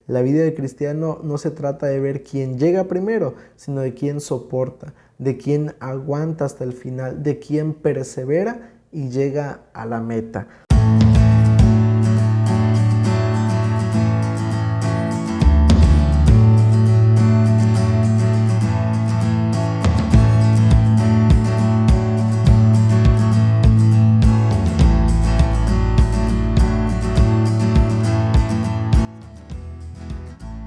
La vida de cristiano no se trata de ver quién llega primero, sino de quién soporta, de quién aguanta hasta el final, de quién persevera y llega a la meta.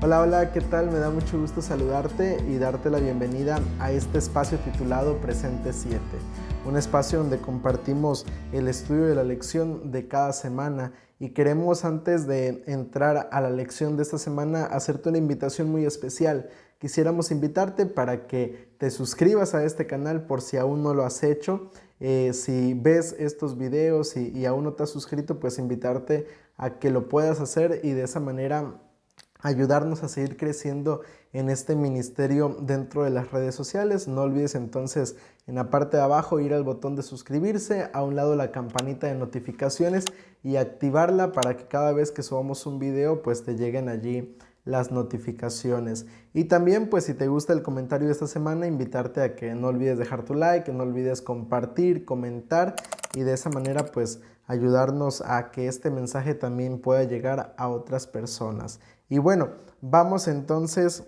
Hola, hola, ¿qué tal? Me da mucho gusto saludarte y darte la bienvenida a este espacio titulado Presente 7, un espacio donde compartimos el estudio de la lección de cada semana y queremos, antes de entrar a la lección de esta semana, hacerte una invitación muy especial. Quisiéramos invitarte para que te suscribas a este canal por si aún no lo has hecho. Si ves estos videos y aún no te has suscrito, pues invitarte a que lo puedas hacer y de esa manera ayudarnos a seguir creciendo en este ministerio dentro de las redes sociales. No olvides entonces en la parte de abajo ir al botón de suscribirse, a un lado la campanita de notificaciones y activarla para que cada vez que subamos un video pues te lleguen allí las notificaciones. Y también pues si te gusta el comentario de esta semana, invitarte a que no olvides dejar tu like, que no olvides compartir, comentar y de esa manera pues ayudarnos a que este mensaje también pueda llegar a otras personas. Y bueno, vamos entonces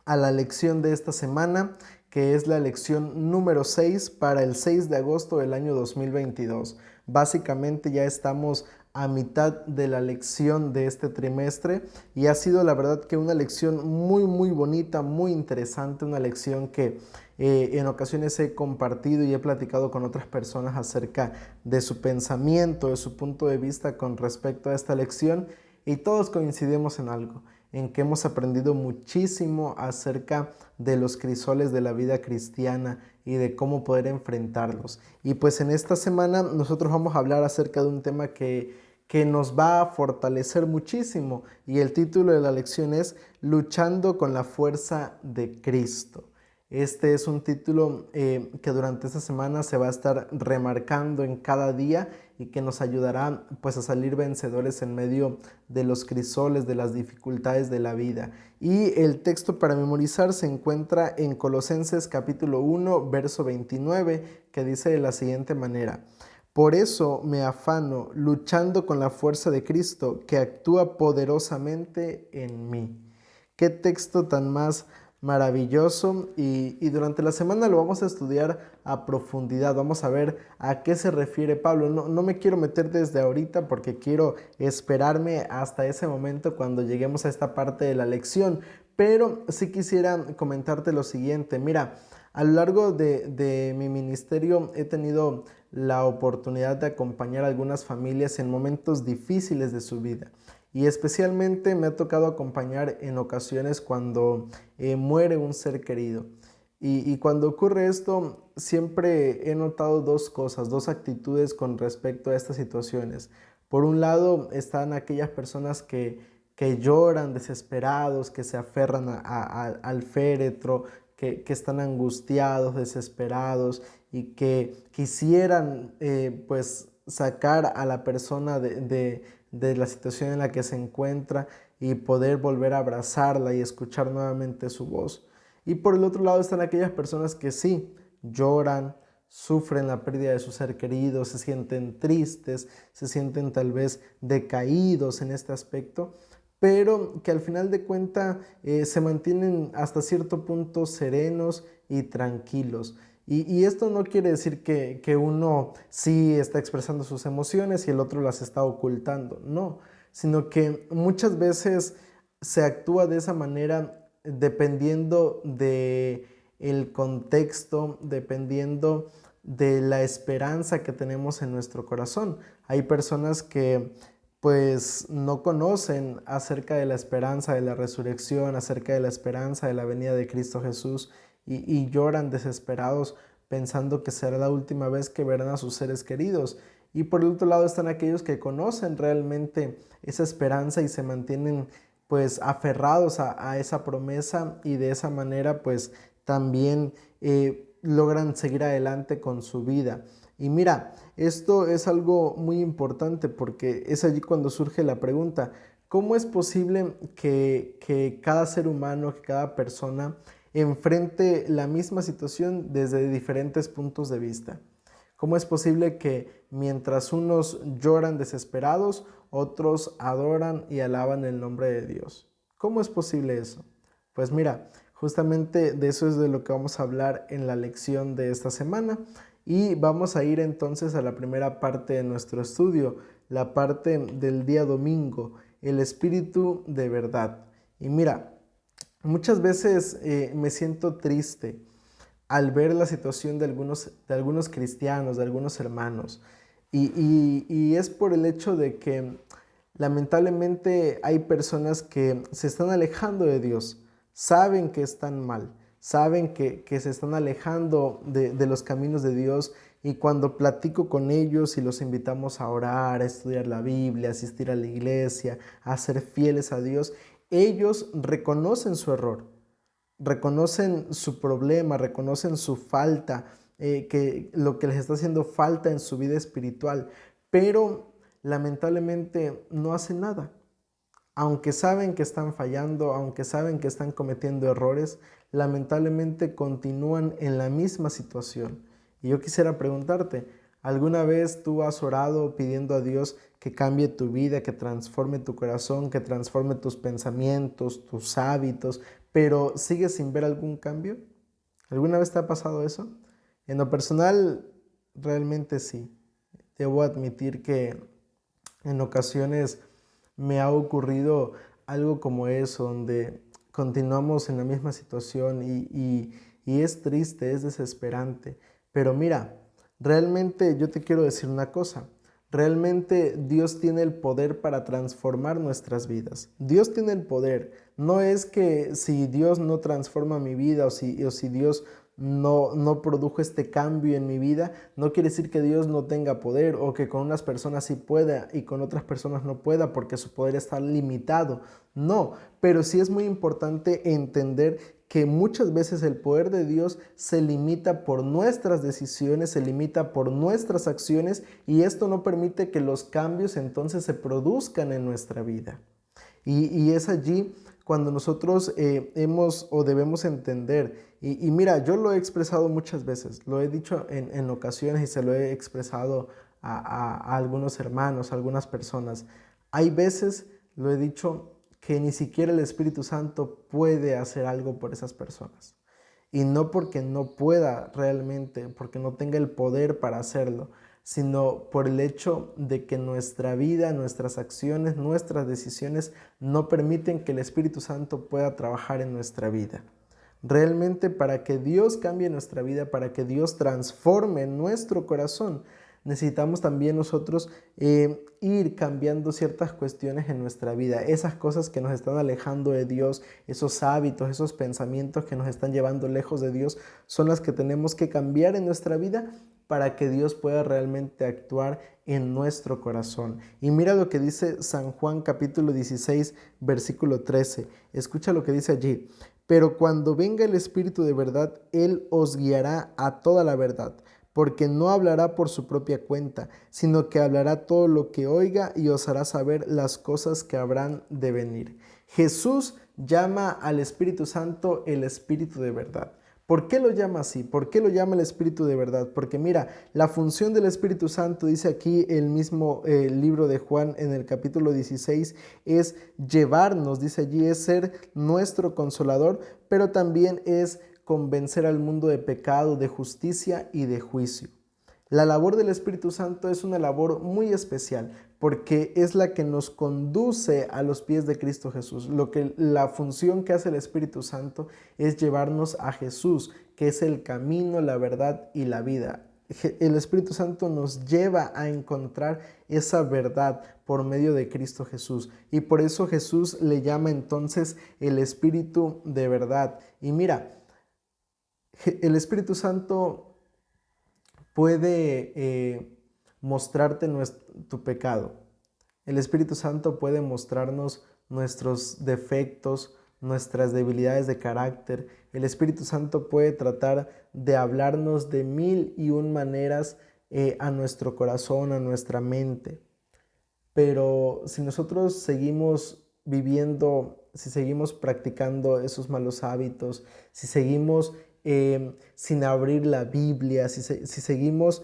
a la lección de esta semana, que es la lección número 6 para el 6 de agosto del año 2022. Básicamente ya estamos a mitad de la lección de este trimestre y ha sido la verdad que una lección muy bonita, muy interesante, una lección que en ocasiones he compartido y he platicado con otras personas acerca de su pensamiento, de su punto de vista con respecto a esta lección. Y todos coincidimos en algo, en que hemos aprendido muchísimo acerca de los crisoles de la vida cristiana y de cómo poder enfrentarlos. Y pues en esta semana nosotros vamos a hablar acerca de un tema que nos va a fortalecer muchísimo. Y el título de la lección es Luchando con la fuerza de Cristo. Este es un título que durante esta semana se va a estar remarcando en cada día y que nos ayudará pues a salir vencedores en medio de los crisoles, de las dificultades de la vida. Y el texto para memorizar se encuentra en Colosenses capítulo 1, verso 29, que dice de la siguiente manera: por eso me afano, luchando con la fuerza de Cristo, que actúa poderosamente en mí. Qué texto tan más maravilloso, y durante la semana lo vamos a estudiar a profundidad. Vamos a ver a qué se refiere Pablo. No me quiero meter desde ahorita porque quiero esperarme hasta ese momento cuando lleguemos a esta parte de la lección, pero sí quisiera comentarte lo siguiente. Mira, a lo largo de mi ministerio he tenido la oportunidad de acompañar a algunas familias en momentos difíciles de su vida. Y especialmente me ha tocado acompañar en ocasiones cuando muere un ser querido. Y cuando ocurre esto, siempre he notado dos cosas, dos actitudes con respecto a estas situaciones. Por un lado están aquellas personas que lloran desesperados, que se aferran al féretro, que están angustiados, desesperados y que quisieran pues sacar a la persona de la situación en la que se encuentra y poder volver a abrazarla y escuchar nuevamente su voz. Y por el otro lado están aquellas personas que sí lloran, sufren la pérdida de su ser querido, se sienten tristes, se sienten tal vez decaídos en este aspecto, pero que al final de cuentas se mantienen hasta cierto punto serenos y tranquilos. Y esto no quiere decir que uno sí está expresando sus emociones y el otro las está ocultando, no, sino que muchas veces se actúa de esa manera dependiendo de el contexto, dependiendo de la esperanza que tenemos en nuestro corazón. Hay personas que pues no conocen acerca de la esperanza de la resurrección, acerca de la esperanza de la venida de Cristo Jesús y lloran desesperados pensando que será la última vez que verán a sus seres queridos. Y por el otro lado están aquellos que conocen realmente esa esperanza y se mantienen pues aferrados a esa promesa y de esa manera pues también logran seguir adelante con su vida. Y mira, esto es algo muy importante porque es allí cuando surge la pregunta: ¿cómo es posible que cada ser humano, que cada persona enfrente la misma situación desde diferentes puntos de vista? ¿Cómo es posible que mientras unos lloran desesperados, otros adoran y alaban el nombre de Dios? ¿Cómo es posible eso? Pues mira, justamente de eso es de lo que vamos a hablar en la lección de esta semana y vamos a ir entonces a la primera parte de nuestro estudio, la parte del día domingo, el Espíritu de verdad. Y mira, muchas veces me siento triste al ver la situación de algunos cristianos, de algunos hermanos. Y es por el hecho de que lamentablemente hay personas que se están alejando de Dios, saben que están mal, saben que se están alejando de los caminos de Dios, y cuando platico con ellos y los invitamos a orar, a estudiar la Biblia, a asistir a la iglesia, a ser fieles a Dios, ellos reconocen su error, reconocen su problema, reconocen su falta, que lo que les está haciendo falta en su vida espiritual, pero lamentablemente no hacen nada. Aunque saben que están fallando, aunque saben que están cometiendo errores, lamentablemente continúan en la misma situación. Y yo quisiera preguntarte, ¿alguna vez tú has orado pidiendo a Dios que cambie tu vida, que transforme tu corazón, que transforme tus pensamientos, tus hábitos, pero sigues sin ver algún cambio? ¿Alguna vez te ha pasado eso? En lo personal, realmente sí. Debo admitir que en ocasiones me ha ocurrido algo como eso, donde continuamos en la misma situación y es triste, es desesperante. Pero mira, realmente yo te quiero decir una cosa. Realmente Dios tiene el poder para transformar nuestras vidas. Dios tiene el poder. No es que si Dios no transforma mi vida o si Dios no produjo este cambio en mi vida, no quiere decir que Dios no tenga poder o que con unas personas sí pueda y con otras personas no pueda porque su poder está limitado. No, pero sí es muy importante entender que muchas veces el poder de Dios se limita por nuestras decisiones, se limita por nuestras acciones, y esto no permite que los cambios entonces se produzcan en nuestra vida. Y es allí cuando nosotros hemos o debemos entender, y mira, yo lo he expresado muchas veces, lo he dicho en ocasiones y se lo he expresado a algunos hermanos, a algunas personas. Hay veces, lo he dicho, que ni siquiera el Espíritu Santo puede hacer algo por esas personas. Y no porque no pueda realmente, porque no tenga el poder para hacerlo, sino por el hecho de que nuestra vida, nuestras acciones, nuestras decisiones no permiten que el Espíritu Santo pueda trabajar en nuestra vida. Realmente, para que Dios cambie nuestra vida, para que Dios transforme nuestro corazón, necesitamos también nosotros ir cambiando ciertas cuestiones en nuestra vida. Esas cosas que nos están alejando de Dios, esos hábitos, esos pensamientos que nos están llevando lejos de Dios, son las que tenemos que cambiar en nuestra vida para que Dios pueda realmente actuar en nuestro corazón. Y mira lo que dice San Juan capítulo 16, versículo 13. Escucha lo que dice allí. Pero cuando venga el Espíritu de verdad, Él os guiará a toda la verdad, porque no hablará por su propia cuenta, sino que hablará todo lo que oiga y os hará saber las cosas que habrán de venir. Jesús llama al Espíritu Santo el Espíritu de verdad. ¿Por qué lo llama así? ¿Por qué lo llama el Espíritu de verdad? Porque mira, la función del Espíritu Santo, dice aquí el mismo libro de Juan en el capítulo 16, es llevarnos, dice allí, es ser nuestro consolador, pero también es convencer al mundo de pecado, de justicia y de juicio. La labor del Espíritu Santo es una labor muy especial porque es la que nos conduce a los pies de Cristo Jesús. La función que hace el Espíritu Santo es llevarnos a Jesús, que es el camino, la verdad y la vida. El Espíritu Santo nos lleva a encontrar esa verdad por medio de Cristo Jesús. Y por eso Jesús le llama entonces el Espíritu de verdad. Y mira, el Espíritu Santo puede mostrarte tu pecado. El Espíritu Santo puede mostrarnos nuestros defectos, nuestras debilidades de carácter. El Espíritu Santo puede tratar de hablarnos de 1001 maneras a nuestro corazón, a nuestra mente. Pero si nosotros seguimos viviendo, si seguimos practicando esos malos hábitos, si seguimos sin abrir la Biblia, si seguimos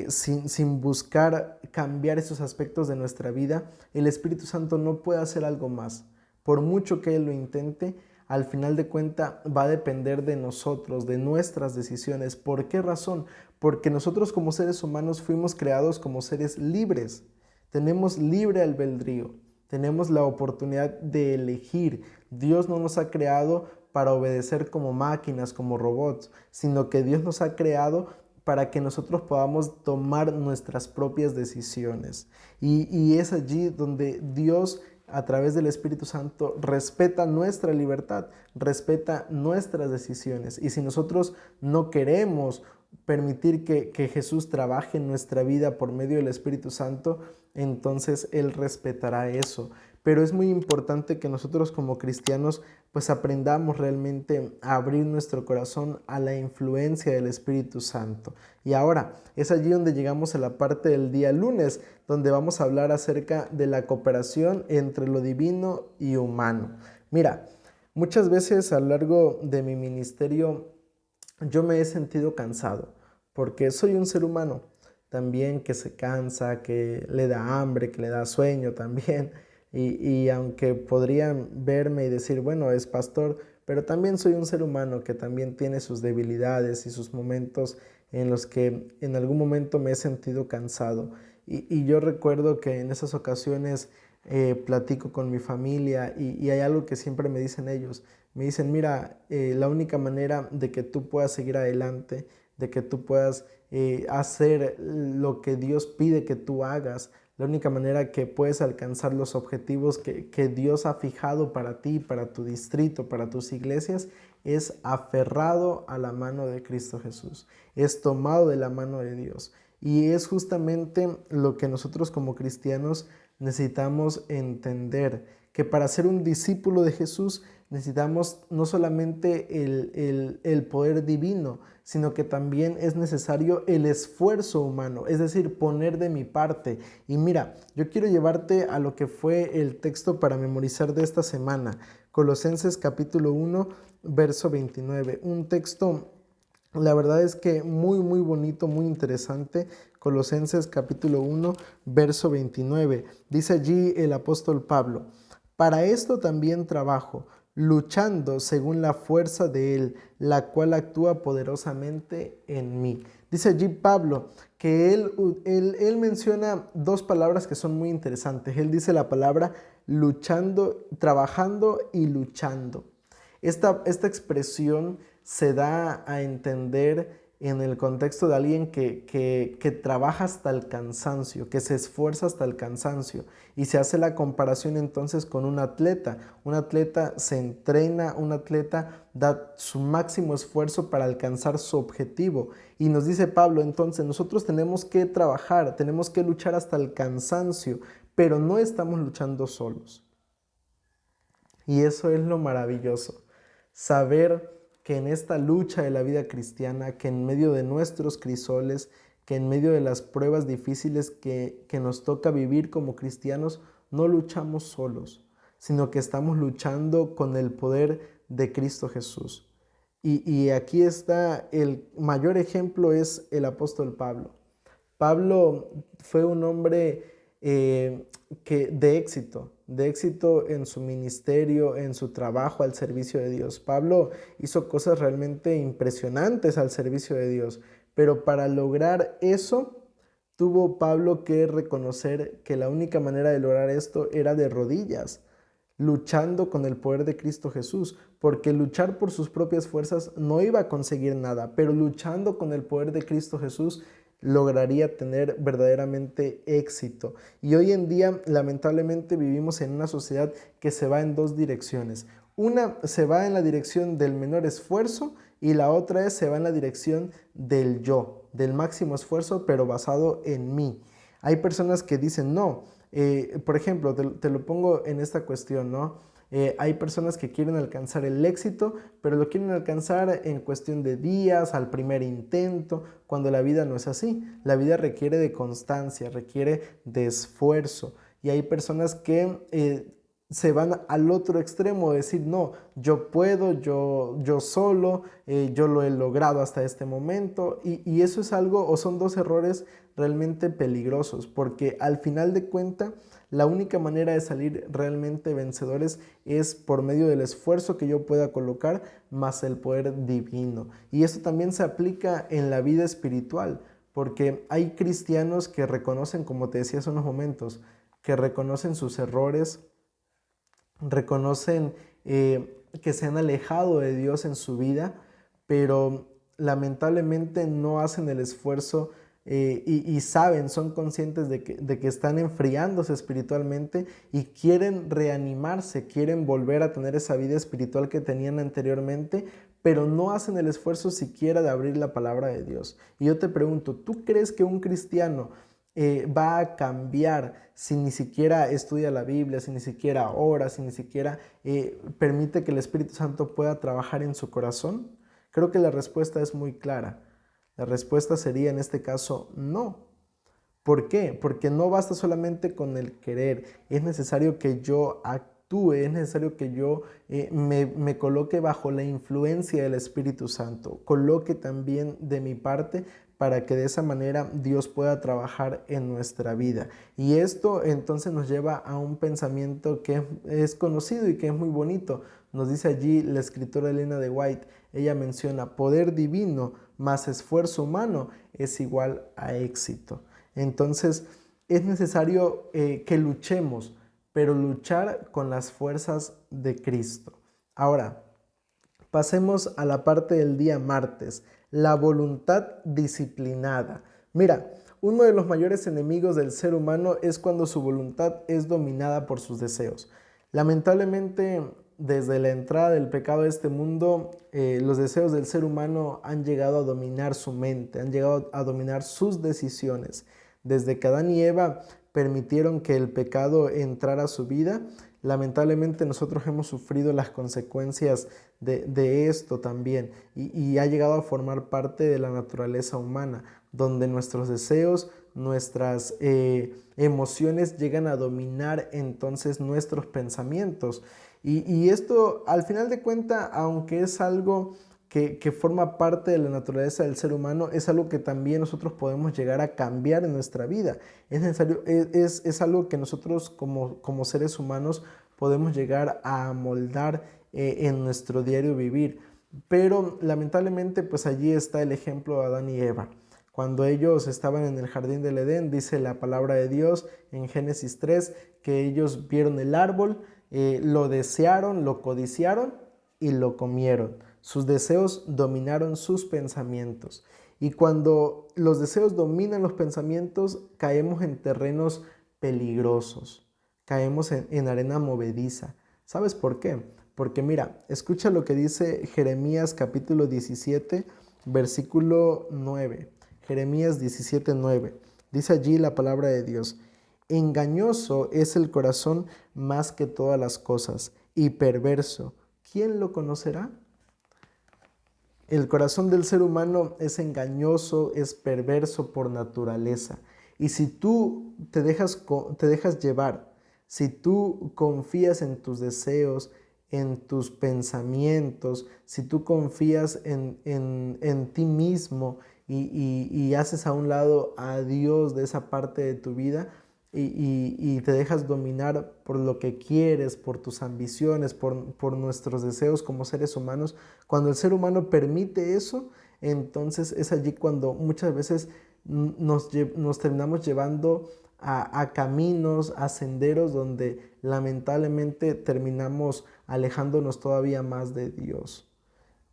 sin buscar cambiar esos aspectos de nuestra vida, el Espíritu Santo no puede hacer algo más. Por mucho que Él lo intente, al final de cuentas va a depender de nosotros, de nuestras decisiones. ¿Por qué razón? Porque nosotros como seres humanos fuimos creados como seres libres. Tenemos libre albedrío, tenemos la oportunidad de elegir. Dios no nos ha creado para obedecer como máquinas, como robots, sino que Dios nos ha creado para que nosotros podamos tomar nuestras propias decisiones. Y es allí donde Dios, a través del Espíritu Santo, respeta nuestra libertad, respeta nuestras decisiones. Y si nosotros no queremos permitir que Jesús trabaje en nuestra vida por medio del Espíritu Santo, entonces Él respetará eso. Pero es muy importante que nosotros como cristianos pues aprendamos realmente a abrir nuestro corazón a la influencia del Espíritu Santo. Y ahora es allí donde llegamos a la parte del día lunes, donde vamos a hablar acerca de la cooperación entre lo divino y humano. Mira, muchas veces a lo largo de mi ministerio yo me he sentido cansado, porque soy un ser humano también que se cansa, que le da hambre, que le da sueño también. Y aunque podrían verme y decir, bueno, es pastor, pero también soy un ser humano que también tiene sus debilidades y sus momentos en los que en algún momento me he sentido cansado. Y yo recuerdo que en esas ocasiones platico con mi familia y hay algo que siempre me dicen ellos. Me dicen, mira, la única manera de que tú puedas seguir adelante, de que tú puedas hacer lo que Dios pide que tú hagas, la única manera que puedes alcanzar los objetivos que Dios ha fijado para ti, para tu distrito, para tus iglesias, es aferrado a la mano de Cristo Jesús, es tomado de la mano de Dios. Y es justamente lo que nosotros como cristianos necesitamos entender, que para ser un discípulo de Jesús necesitamos no solamente el poder divino, sino que también es necesario el esfuerzo humano, es decir, poner de mi parte. Y mira, yo quiero llevarte a lo que fue el texto para memorizar de esta semana, Colosenses capítulo 1, verso 29, un texto, la verdad es que muy bonito, muy interesante. Colosenses capítulo 1, verso 29. Dice allí el apóstol Pablo: para esto también trabajo, luchando según la fuerza de Él, la cual actúa poderosamente en mí. Dice allí Pablo que él menciona dos palabras que son muy interesantes. Él dice la palabra luchando, trabajando y luchando. Esta expresión se da a entender en el contexto de alguien que trabaja hasta el cansancio, que se esfuerza hasta el cansancio. Y se hace la comparación entonces con un atleta. Un atleta se entrena, un atleta da su máximo esfuerzo para alcanzar su objetivo. Y nos dice Pablo, entonces nosotros tenemos que trabajar, tenemos que luchar hasta el cansancio, pero no estamos luchando solos. Y eso es lo maravilloso. Saber que en esta lucha de la vida cristiana, que en medio de nuestros crisoles, que en medio de las pruebas difíciles que nos toca vivir como cristianos, no luchamos solos, sino que estamos luchando con el poder de Cristo Jesús. Y aquí está el mayor ejemplo, es el apóstol Pablo. Pablo fue un hombre de éxito en su ministerio, en su trabajo al servicio de Dios. Pablo hizo cosas realmente impresionantes al servicio de Dios, pero para lograr eso, tuvo Pablo que reconocer que la única manera de lograr esto era de rodillas, luchando con el poder de Cristo Jesús, porque luchar por sus propias fuerzas no iba a conseguir nada, pero luchando con el poder de Cristo Jesús lograría tener verdaderamente éxito. Y hoy en día, lamentablemente, vivimos en una sociedad que se va en dos direcciones. Una se va en la dirección del menor esfuerzo y la otra se va en la dirección del yo, del máximo esfuerzo, pero basado en mí. Hay personas que dicen, no, por ejemplo, te lo pongo en esta cuestión, ¿no? Hay personas que quieren alcanzar el éxito, pero lo quieren alcanzar en cuestión de días, al primer intento, cuando la vida no es así. La vida requiere de constancia, requiere de esfuerzo. Y hay personas que se van al otro extremo, de decir, no, yo puedo, yo solo, yo lo he logrado hasta este momento. Y eso es algo, o son dos errores realmente peligrosos, porque al final de cuentas, la única manera de salir realmente vencedores es por medio del esfuerzo que yo pueda colocar, más el poder divino. Y esto también se aplica en la vida espiritual, porque hay cristianos que reconocen, como te decía hace unos momentos, que reconocen sus errores, reconocen que se han alejado de Dios en su vida, pero lamentablemente no hacen el esfuerzo y saben, son conscientes de que están enfriándose espiritualmente y quieren reanimarse, quieren volver a tener esa vida espiritual que tenían anteriormente, pero no hacen el esfuerzo siquiera de abrir la palabra de Dios. Y yo te pregunto, ¿tú crees que un cristiano va a cambiar si ni siquiera estudia la Biblia, si ni siquiera ora, si ni siquiera permite que el Espíritu Santo pueda trabajar en su corazón? Creo que la respuesta es muy clara. La respuesta sería en este caso no. ¿Por qué? Porque no basta solamente con el querer, es necesario que yo actúe, es necesario que yo me coloque bajo la influencia del Espíritu Santo, coloque también de mi parte para que de esa manera Dios pueda trabajar en nuestra vida. Y esto entonces nos lleva a un pensamiento que es conocido y que es muy bonito. Nos dice allí la escritora Elena de White, ella menciona, poder divino más esfuerzo humano es igual a éxito. Entonces es necesario que luchemos, pero luchar con las fuerzas de Cristo. Ahora, pasemos a la parte del día martes, la voluntad disciplinada. Mira, uno de los mayores enemigos del ser humano es cuando su voluntad es dominada por sus deseos. Lamentablemente, desde la entrada del pecado a este mundo, los deseos del ser humano han llegado a dominar su mente, han llegado a dominar sus decisiones. Desde que Adán y Eva permitieron que el pecado entrara a su vida, lamentablemente nosotros hemos sufrido las consecuencias de esto también y ha llegado a formar parte de la naturaleza humana, donde nuestros deseos, nuestras emociones llegan a dominar entonces nuestros pensamientos. Y esto, al final de cuentas, aunque es algo que forma parte de la naturaleza del ser humano, es algo que también nosotros podemos llegar a cambiar en nuestra vida. Es necesario, es algo que nosotros como seres humanos podemos llegar a moldar en nuestro diario vivir. Pero lamentablemente, pues allí está el ejemplo de Adán y Eva. Cuando ellos estaban en el jardín del Edén, dice la palabra de Dios en Génesis 3, que ellos vieron el árbol, lo desearon, lo codiciaron y lo comieron. Sus deseos dominaron sus pensamientos. Y cuando los deseos dominan los pensamientos, caemos en terrenos peligrosos, caemos en arena movediza. ¿Sabes por qué? Porque mira, escucha lo que dice Jeremías capítulo 17, versículo 9. Jeremías 17, 9. Dice allí la palabra de Dios: engañoso es el corazón más que todas las cosas, y perverso. ¿Quién lo conocerá? El corazón del ser humano es engañoso, es perverso por naturaleza. Y si tú te dejas llevar, si tú confías en tus deseos, en tus pensamientos, si tú confías en ti mismo y haces a un lado a Dios de esa parte de tu vida, y te dejas dominar por lo que quieres, por tus ambiciones, por nuestros deseos como seres humanos, cuando el ser humano permite eso, entonces es allí cuando muchas veces nos terminamos llevando a caminos, a senderos donde lamentablemente terminamos alejándonos todavía más de Dios.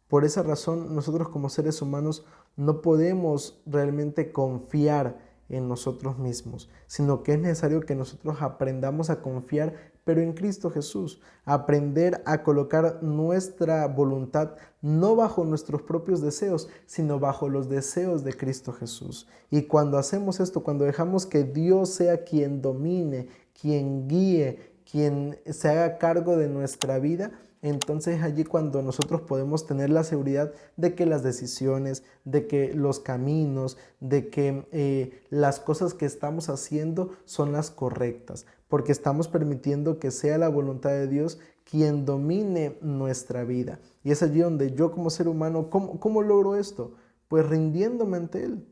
Por esa razón, nosotros como seres humanos no podemos realmente confiar en nosotros mismos, sino que es necesario que nosotros aprendamos a confiar, pero en Cristo Jesús, aprender a colocar nuestra voluntad no bajo nuestros propios deseos, sino bajo los deseos de Cristo Jesús. Y cuando hacemos esto, cuando dejamos que Dios sea quien domine, quien guíe, quien se haga cargo de nuestra vida, entonces allí cuando nosotros podemos tener la seguridad de que las decisiones, de que los caminos, de que las cosas que estamos haciendo son las correctas, porque estamos permitiendo que sea la voluntad de Dios quien domine nuestra vida. Y es allí donde yo como ser humano, ¿cómo logro esto? Pues rindiéndome ante Él,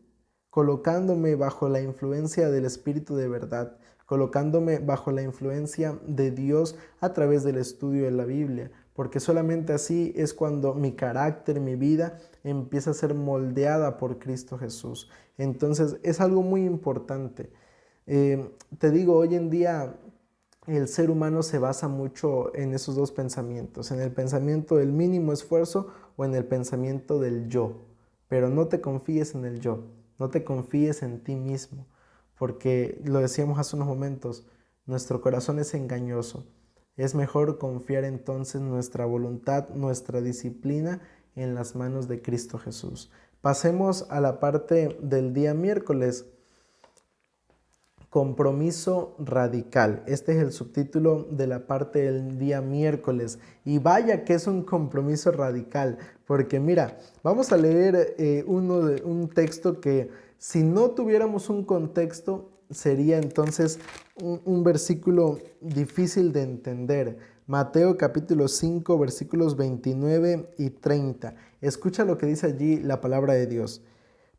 colocándome bajo la influencia del Espíritu de verdad, colocándome bajo la influencia de Dios a través del estudio de la Biblia, porque solamente así es cuando mi carácter, mi vida empieza a ser moldeada por Cristo Jesús. Entonces es algo muy importante. Te digo, hoy en día el ser humano se basa mucho en esos dos pensamientos, en el pensamiento del mínimo esfuerzo o en el pensamiento del yo. Pero no te confíes en el yo, no te confíes en ti mismo, porque lo decíamos hace unos momentos, nuestro corazón es engañoso. Es mejor confiar entonces nuestra voluntad, nuestra disciplina en las manos de Cristo Jesús. Pasemos a la parte del día miércoles. Compromiso radical. Este es el subtítulo de la parte del día miércoles. Y vaya que es un compromiso radical, porque mira, vamos a leer un texto que si no tuviéramos un contexto sería entonces un versículo difícil de entender. Mateo capítulo 5 versículos 29 y 30. Escucha lo que dice allí la palabra de Dios.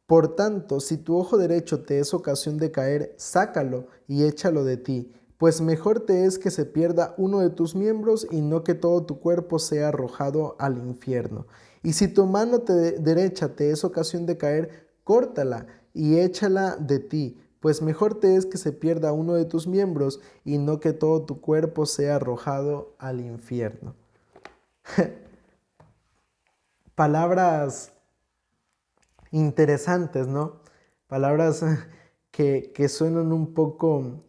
Por tanto, si tu ojo derecho te es ocasión de caer, sácalo y échalo de ti, pues mejor te es que se pierda uno de tus miembros y no que todo tu cuerpo sea arrojado al infierno. Y si tu mano derecha te es ocasión de caer, córtala y échala de ti, pues mejor te es que se pierda uno de tus miembros y no que todo tu cuerpo sea arrojado al infierno. Palabras interesantes, ¿no? Palabras que suenan un poco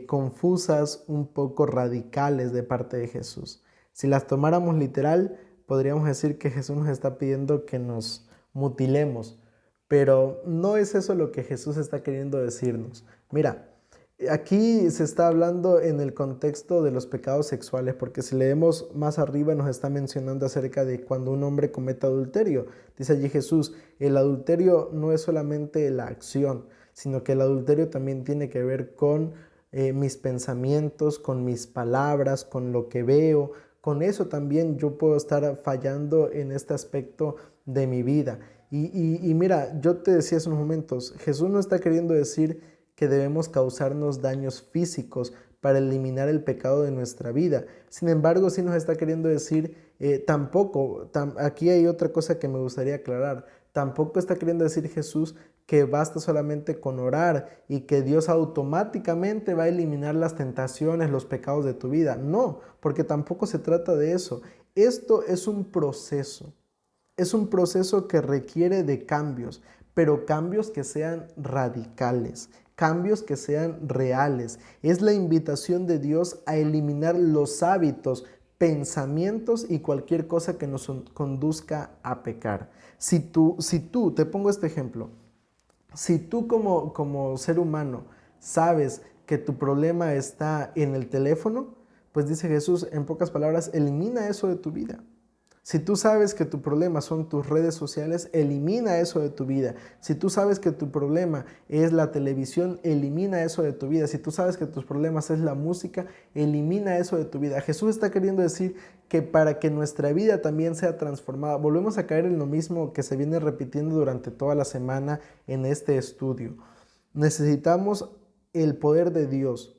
confusas, un poco radicales de parte de Jesús. Si las tomáramos literal, podríamos decir que Jesús nos está pidiendo que nos mutilemos, pero no es eso lo que Jesús está queriendo decirnos. Mira, aquí se está hablando en el contexto de los pecados sexuales, porque si leemos más arriba nos está mencionando acerca de cuando un hombre comete adulterio. Dice allí Jesús, el adulterio no es solamente la acción, sino que el adulterio también tiene que ver con mis pensamientos, con mis palabras, con lo que veo. Con eso también yo puedo estar fallando en este aspecto de mi vida. Y mira, yo te decía hace unos momentos, Jesús no está queriendo decir que debemos causarnos daños físicos para eliminar el pecado de nuestra vida. Sin embargo, sí nos está queriendo decir, aquí hay otra cosa que me gustaría aclarar, tampoco está queriendo decir Jesús que basta solamente con orar y que Dios automáticamente va a eliminar las tentaciones, los pecados de tu vida. No, porque tampoco se trata de eso. Esto es un proceso. Es un proceso que requiere de cambios, pero cambios que sean radicales, cambios que sean reales. Es la invitación de Dios a eliminar los hábitos, pensamientos y cualquier cosa que nos conduzca a pecar. Si tú, te pongo este ejemplo, si tú como ser humano sabes que tu problema está en el teléfono, pues dice Jesús, en pocas palabras, elimina eso de tu vida. Si tú sabes que tu problema son tus redes sociales, elimina eso de tu vida. Si tú sabes que tu problema es la televisión, elimina eso de tu vida. Si tú sabes que tus problemas es la música, elimina eso de tu vida. Jesús está queriendo decir que para que nuestra vida también sea transformada, volvemos a caer en lo mismo que se viene repitiendo durante toda la semana en este estudio. Necesitamos el poder de Dios.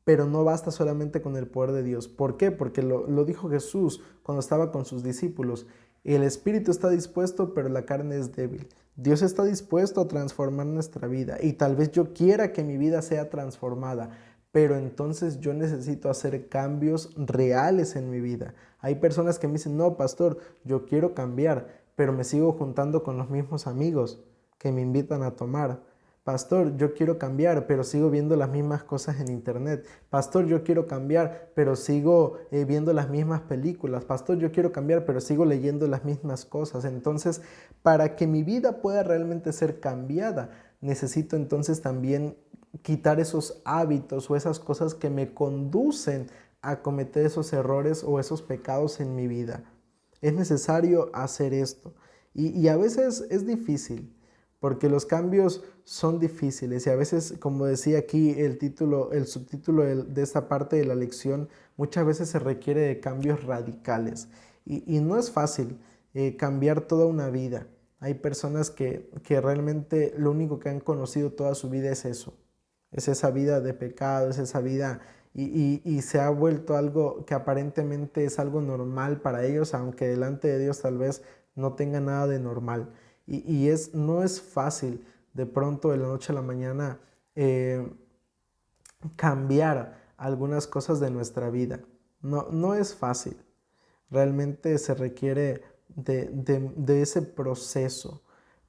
Pero no basta solamente con el poder de Dios. ¿Por qué? Porque lo dijo Jesús cuando estaba con sus discípulos. El espíritu está dispuesto, pero la carne es débil. Dios está dispuesto a transformar nuestra vida y tal vez yo quiera que mi vida sea transformada, pero entonces yo necesito hacer cambios reales en mi vida. Hay personas que me dicen, no, pastor, yo quiero cambiar, pero me sigo juntando con los mismos amigos que me invitan a tomar. Pastor, yo quiero cambiar, pero sigo viendo las mismas cosas en internet. Pastor, yo quiero cambiar, pero sigo viendo las mismas películas. Pastor, yo quiero cambiar, pero sigo leyendo las mismas cosas. Entonces, para que mi vida pueda realmente ser cambiada, necesito entonces también quitar esos hábitos o esas cosas que me conducen a cometer esos errores o esos pecados en mi vida. Es necesario hacer esto. Y a veces es difícil, porque los cambios son difíciles y a veces, como decía aquí el subtítulo de esta parte de la lección, muchas veces se requiere de cambios radicales. Y no es fácil cambiar toda una vida. Hay personas que realmente lo único que han conocido toda su vida es eso. Es esa vida de pecado, es esa vida y se ha vuelto algo que aparentemente es algo normal para ellos, aunque delante de Dios tal vez no tenga nada de normal. No es fácil de pronto de la noche a la mañana cambiar algunas cosas de nuestra vida. No es fácil. Realmente se requiere de ese proceso,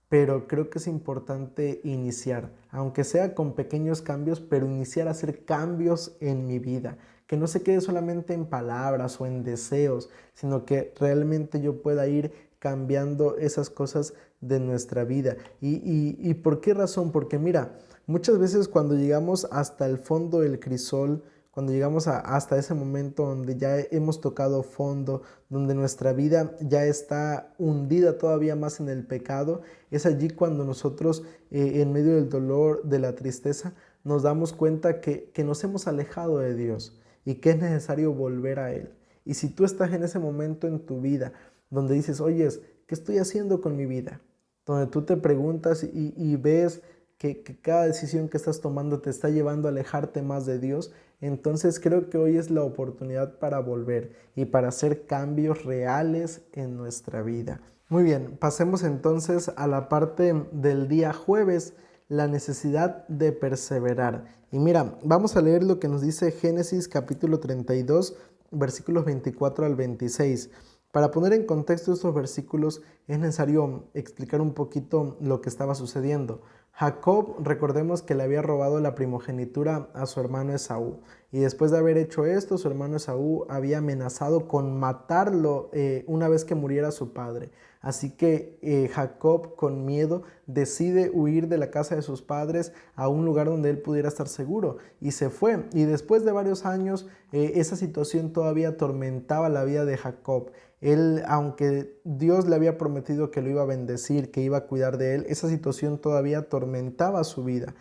pero creo que es importante iniciar, aunque sea con pequeños cambios, pero iniciar a hacer cambios en mi vida, que no se quede solamente en palabras o en deseos, sino que realmente yo pueda ir cambiando esas cosas de nuestra vida. ¿Y por qué razón? Porque mira, muchas veces cuando llegamos hasta el fondo del crisol, cuando llegamos hasta ese momento donde ya hemos tocado fondo, donde nuestra vida ya está hundida todavía más en el pecado, es allí cuando nosotros en medio del dolor, de la tristeza, nos damos cuenta que nos hemos alejado de Dios y que es necesario volver a Él. Y si tú estás en ese momento en tu vida donde dices, oye, ¿qué estoy haciendo con mi vida? Donde tú te preguntas y ves que cada decisión que estás tomando te está llevando a alejarte más de Dios, entonces creo que hoy es la oportunidad para volver y para hacer cambios reales en nuestra vida. Muy bien, pasemos entonces a la parte del día jueves, la necesidad de perseverar. Y mira, vamos a leer lo que nos dice Génesis capítulo 32, versículos 24 al 26. Para poner en contexto estos versículos es necesario explicar un poquito lo que estaba sucediendo. Jacob, recordemos que le había robado la primogenitura a su hermano Esaú, y después de haber hecho esto, su hermano Esaú había amenazado con matarlo una vez que muriera su padre. Así que Jacob, con miedo, decide huir de la casa de sus padres a un lugar donde él pudiera estar seguro, y se fue. Y después de varios años, esa situación todavía atormentaba la vida de Jacob. Él, aunque Dios le había prometido que lo iba a bendecir, que iba a cuidar de él, esa situación todavía atormentaba su vida.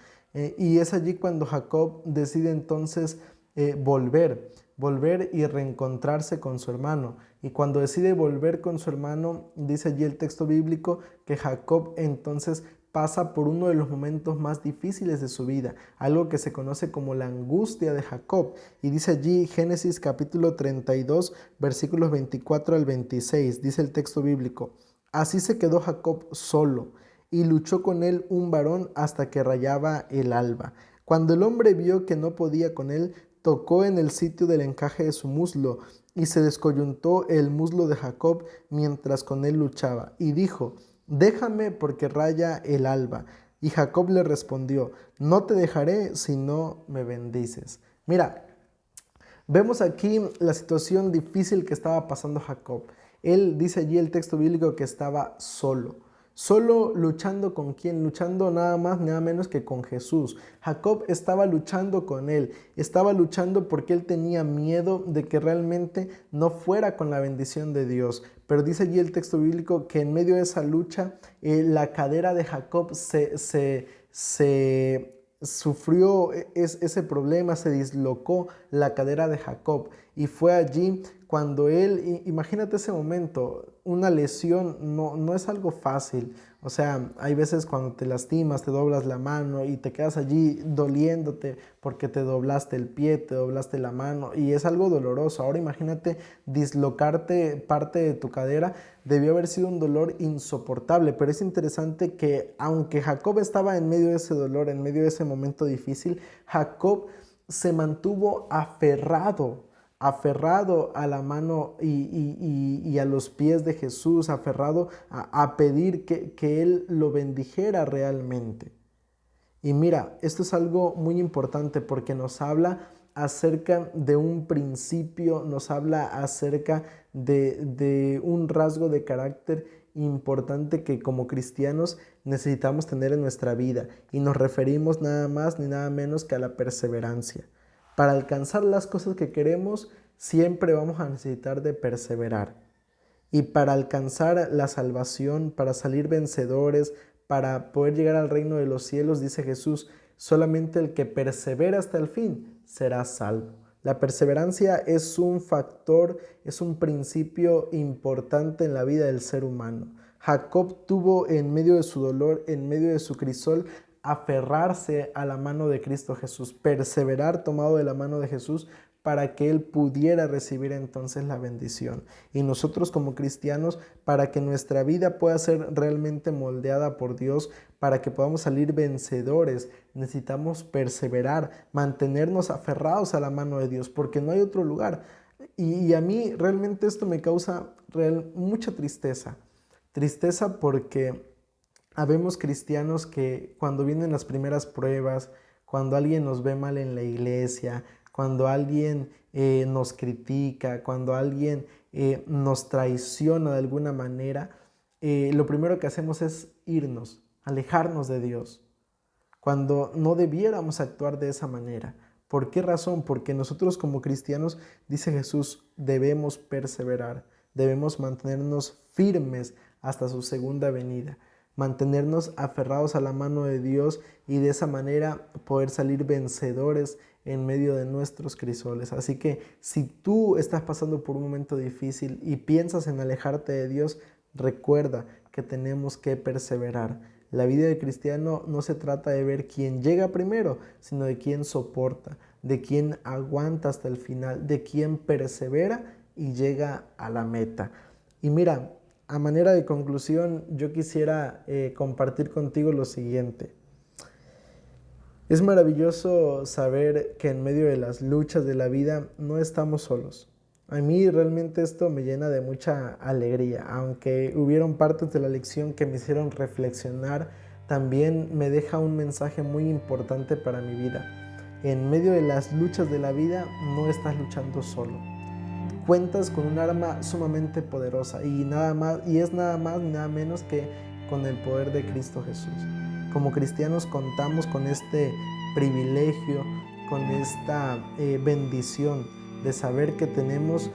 Y es allí cuando Jacob decide entonces volver y reencontrarse con su hermano. Y cuando decide volver con su hermano, dice allí el texto bíblico que Jacob entonces pasa por uno de los momentos más difíciles de su vida, algo que se conoce como la angustia de Jacob. Y dice allí Génesis capítulo 32, versículos 24 al 26, dice el texto bíblico: así se quedó Jacob solo, y luchó con él un varón hasta que rayaba el alba. Cuando el hombre vio que no podía con él, tocó en el sitio del encaje de su muslo, y se descoyuntó el muslo de Jacob mientras con él luchaba, y dijo: déjame porque raya el alba. Y Jacob le respondió: no te dejaré si no me bendices. Mira, vemos aquí la situación difícil que estaba pasando Jacob. Él dice allí el texto bíblico que estaba solo. Solo luchando con quién, luchando nada más, nada menos que con Jesús. Jacob estaba luchando con él, estaba luchando porque él tenía miedo de que realmente no fuera con la bendición de Dios. Pero dice allí el texto bíblico que en medio de esa lucha, la cadera de Jacob se sufrió ese problema, se dislocó la cadera de Jacob. Y fue allí cuando él, imagínate ese momento, una lesión no es algo fácil. O sea, hay veces cuando te lastimas, te doblas la mano y te quedas allí doliéndote porque te doblaste el pie, te doblaste la mano y es algo doloroso. Ahora imagínate dislocarte parte de tu cadera, debió haber sido un dolor insoportable, pero es interesante que aunque Jacob estaba en medio de ese dolor, en medio de ese momento difícil, Jacob se mantuvo aferrado a la mano y a los pies de Jesús, aferrado a pedir que Él lo bendijera realmente. Y mira, esto es algo muy importante porque nos habla acerca de un principio, nos habla acerca de un rasgo de carácter importante que como cristianos necesitamos tener en nuestra vida, y nos referimos nada más ni nada menos que a la perseverancia. Para alcanzar las cosas que queremos, siempre vamos a necesitar de perseverar. Y para alcanzar la salvación, para salir vencedores, para poder llegar al reino de los cielos, dice Jesús, solamente el que persevera hasta el fin será salvo. La perseverancia es un factor, es un principio importante en la vida del ser humano. Jacob tuvo en medio de su dolor, en medio de su crisol, aferrarse a la mano de Cristo Jesús, perseverar tomado de la mano de Jesús para que él pudiera recibir entonces la bendición. Y nosotros como cristianos, para que nuestra vida pueda ser realmente moldeada por Dios, para que podamos salir vencedores, necesitamos perseverar, mantenernos aferrados a la mano de Dios, porque no hay otro lugar. Y a mí realmente esto me causa mucha tristeza. Tristeza porque habemos cristianos que cuando vienen las primeras pruebas, cuando alguien nos ve mal en la iglesia, cuando alguien nos critica, cuando alguien nos traiciona de alguna manera, lo primero que hacemos es irnos, alejarnos de Dios, cuando no debiéramos actuar de esa manera. ¿Por qué razón? Porque nosotros como cristianos, dice Jesús, debemos perseverar, debemos mantenernos firmes hasta su segunda venida, mantenernos aferrados a la mano de Dios y de esa manera poder salir vencedores en medio de nuestros crisoles. Así que si tú estás pasando por un momento difícil y piensas en alejarte de Dios, recuerda que tenemos que perseverar. La vida del cristiano no se trata de ver quién llega primero, sino de quién soporta, de quién aguanta hasta el final, de quién persevera y llega a la meta. Y mira, a manera de conclusión, yo quisiera compartir contigo lo siguiente. Es maravilloso saber que en medio de las luchas de la vida no estamos solos. A mí realmente esto me llena de mucha alegría, aunque hubieron partes de la lección que me hicieron reflexionar, también me deja un mensaje muy importante para mi vida. En medio de las luchas de la vida no estás luchando solo. Cuentas con un arma sumamente poderosa y es nada más ni nada menos que con el poder de Cristo Jesús. Como cristianos contamos con este privilegio, con esta bendición de saber que tenemos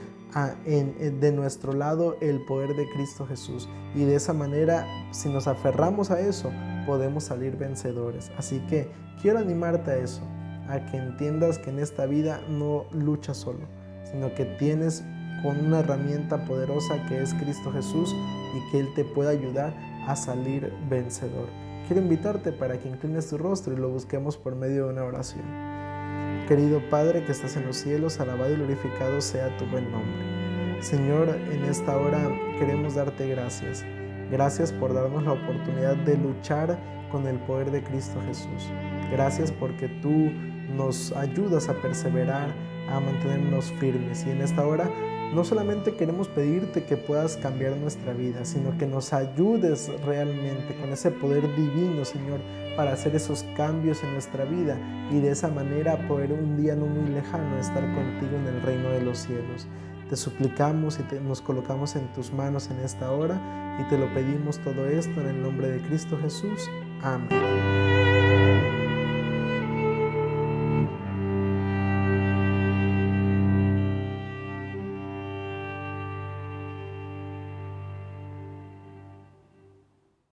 de nuestro lado el poder de Cristo Jesús, y de esa manera, si nos aferramos a eso, podemos salir vencedores. Así que quiero animarte a eso, a que entiendas que en esta vida no luchas solo, sino que tienes con una herramienta poderosa que es Cristo Jesús y que Él te puede ayudar a salir vencedor. Quiero invitarte para que inclines tu rostro y lo busquemos por medio de una oración. Querido Padre que estás en los cielos, alabado y glorificado sea tu buen nombre. Señor, en esta hora queremos darte gracias. Gracias por darnos la oportunidad de luchar con el poder de Cristo Jesús. Gracias porque tú nos ayudas a perseverar, a mantenernos firmes. Y en esta hora no solamente queremos pedirte que puedas cambiar nuestra vida, sino que nos ayudes realmente con ese poder divino, Señor, para hacer esos cambios en nuestra vida y de esa manera poder un día no muy lejano estar contigo en el reino de los cielos. Te suplicamos y nos colocamos en tus manos en esta hora y te lo pedimos todo esto en el nombre de Cristo Jesús. Amén.